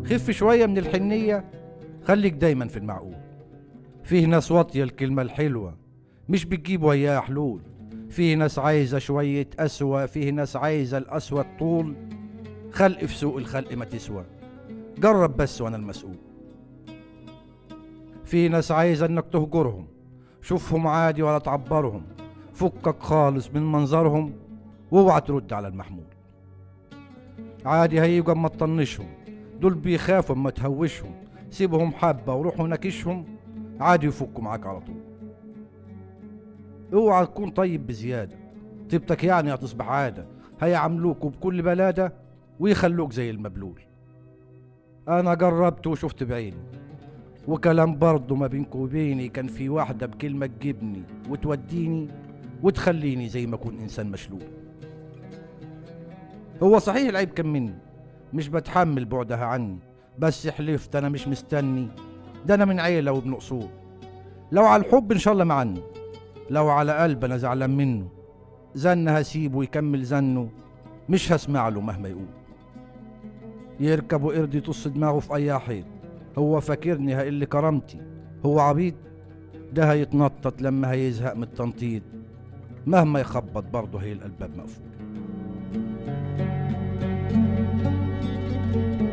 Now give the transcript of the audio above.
خف شوية من الحنية، خليك دايما في المعقول. فيه ناس واطية الكلمة الحلوة مش بتجيب وياها حلول، فيه ناس عايزة شوية قسوة، فيه ناس عايزة القسوة الطول. خلق في سوق الخلق ما تسوى، جرب بس وانا المسؤول. في ناس عايزة انك تهجرهم، شوفهم عادي ولا تعبرهم، فكك خالص من منظرهم واوعى ترد على المحمول. عادي هيجوا اما تطنشهم، دول بيخافوا اما تهوشهم، سيبهم حبة وروحوا نكشهم، عادي يفكوا معاك على طول. اوعى تكون طيب بزيادة، طيبتك يعني هتصبح عادة، هيعاملوك بكل بلادة ويخلوك زي المبلول. انا جربت وشفت بعيني، وكلام برضه ما بينك وبيني، كان في واحدة بكلمة تجيبني وتوديني وتخليني زي ما اكون انسان مشلول. هو صحيح العيب كان مني، مش بتحمل بعدها عني، بس حلفت انا مش مستني، ده انا من عيلة وابن اصول. لو على الحب ان شاء الله معني، لو على قلب انا زعلان منه، زن هسيبه يكمل زنه، مش هسمع له مهما يقول. يركب وقرد يطص دماغه في اي حيط، هو فاكرني هقل كرامتي، هو عبيط، ده هيتنطط لما هيزهق من التنطيط، مهما يخبط برضه هي الباب مقفول.